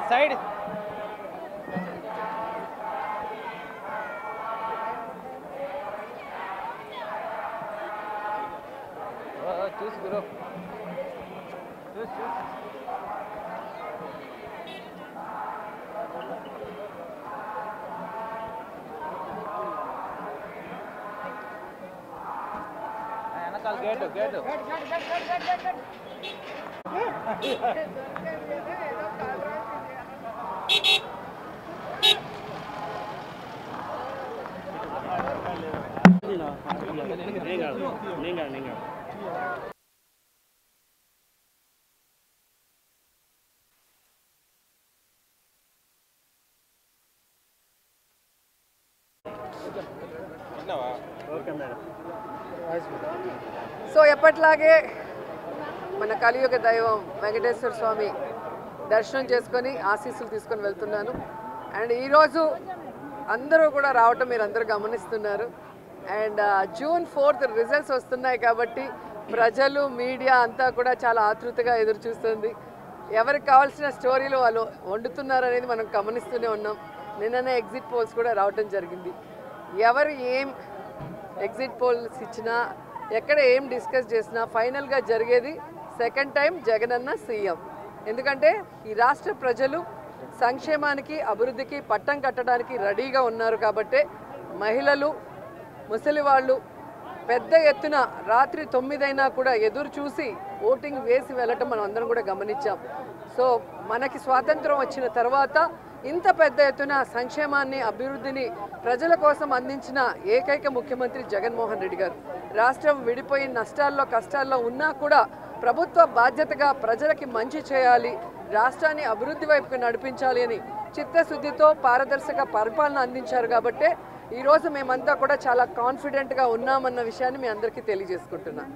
Side చూసి గురు చూసి వెనకాల గేటు గేటు సో ఎప్పట్లాగే మన కలియుగ దైవం వెంకటేశ్వర స్వామి దర్శనం చేసుకొని ఆశీస్సులు తీసుకొని వెళ్తున్నాను. అండ్ ఈరోజు అందరూ కూడా రావటం మీరు అందరూ గమనిస్తున్నారు. అండ్ June 4th రిజల్ట్స్ వస్తున్నాయి కాబట్టి ప్రజలు మీడియా అంతా కూడా చాలా ఆతృతగా ఎదురు చూస్తుంది. ఎవరికి కావాల్సిన స్టోరీలు వాళ్ళు వండుతున్నారు అనేది మనం గమనిస్తూనే ఉన్నాం. నిన్ననే ఎగ్జిట్ పోల్స్ కూడా రావటం జరిగింది. ఎవరు ఏం ఎగ్జిట్ పోల్స్ ఇచ్చినా ఎక్కడ ఏం డిస్కస్ చేసినా ఫైనల్గా జరిగేది సెకండ్ టైం జగనన్న సీఎం. ఎందుకంటే ఈ రాష్ట్ర ప్రజలు సంక్షేమానికి అభివృద్ధికి పట్టం కట్టడానికి రెడీగా ఉన్నారు కాబట్టి మహిళలు ముసలి వాళ్ళు పెద్ద ఎత్తున రాత్రి 9 అయినా కూడా ఎదురు చూసి ఓటింగ్ వేసి వెళ్ళటం మనం అందరం కూడా గమనించాం. సో మనకి స్వాతంత్రం వచ్చిన తర్వాత ఇంత పెద్ద ఎత్తున సంక్షేమాన్ని అభివృద్ధిని ప్రజల కోసం అందించిన ఏకైక ముఖ్యమంత్రి జగన్మోహన్ రెడ్డి గారు. రాష్ట్రం విడిపోయి నష్టాల్లో కష్టాల్లో ఉన్నా కూడా ప్రభుత్వ బాధ్యతగా ప్రజలకి మంచి చేయాలి, రాష్ట్రాన్ని అభివృద్ధి వైపుకు నడిపించాలి అని చిత్తశుద్ధితో పారదర్శక పరిపాలన అందించారు. కాబట్టి ఈరోజు మేమంతా కూడా చాలా కాన్ఫిడెంట్గా ఉన్నామన్న విషయాన్ని మీ అందరికీ తెలియజేసుకుంటున్నాం.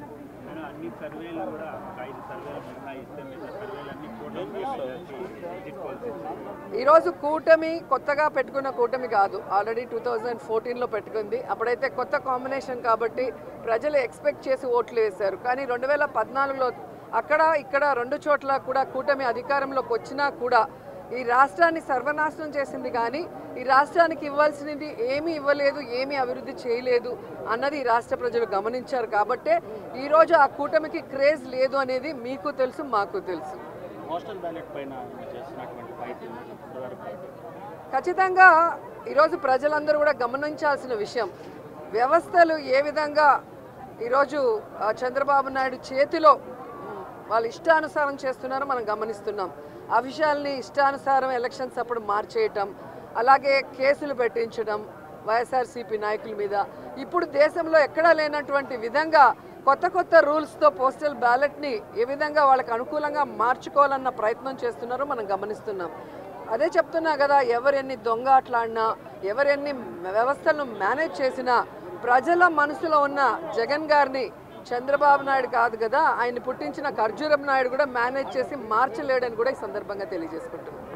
ఈరోజు కూటమి కొత్తగా పెట్టుకున్న కూటమి కాదు, ఆల్రెడీ 2014లో పెట్టుకుంది. అప్పుడైతే కొత్త కాంబినేషన్ కాబట్టి ప్రజలు ఎక్స్పెక్ట్ చేసి ఓట్లు వేశారు. కానీ 2014లో అక్కడ ఇక్కడ 2 చోట్ల కూడా కూటమి అధికారంలోకి వచ్చినా కూడా ఈ రాష్ట్రాన్ని సర్వనాశనం చేసింది. కానీ ఈ రాష్ట్రానికి ఇవ్వాల్సినది ఏమీ ఇవ్వలేదు, ఏమీ అభివృద్ధి చేయలేదు అన్నది ఈ రాష్ట్ర ప్రజలు గమనించారు. కాబట్టే ఈరోజు ఆ కూటమికి క్రేజ్ లేదు అనేది మీకు తెలుసు, మాకు తెలుసు. ఖచ్చితంగా ఈరోజు ప్రజలందరూ కూడా గమనించాల్సిన విషయం, వ్యవస్థలు ఏ విధంగా ఈరోజు చంద్రబాబు నాయుడు చేతిలో వాళ్ళు ఇష్టానుసారం చేస్తున్నారో మనం గమనిస్తున్నాం. ఆ విషయాల్ని ఇష్టానుసారం ఎలక్షన్స్ అప్పుడు మార్చేయటం, అలాగే కేసులు పెట్టించడం వైఎస్ఆర్సీపీ నాయకుల మీద. ఇప్పుడు దేశంలో ఎక్కడా లేనటువంటి విధంగా కొత్త కొత్త రూల్స్తో పోస్టల్ బ్యాలెట్ని ఏ విధంగా వాళ్ళకి అనుకూలంగా మార్చుకోవాలన్న ప్రయత్నం చేస్తున్నారో మనం గమనిస్తున్నాం. అదే చెప్తున్నా కదా, ఎవరెన్ని దొంగ ఆటలాడినా ఎవరెన్ని వ్యవస్థలను మేనేజ్ చేసినా ప్రజల మనసులో ఉన్న జగన్ గారిని చంద్రబాబు నాయుడు కాదు కదా, ఆయన పుట్టించిన ఖర్జూరం నాయుడు కూడా మేనేజ్ చేసి మార్చలేడని కూడా ఈ సందర్భంగా తెలియజేసుకుంటున్నాం.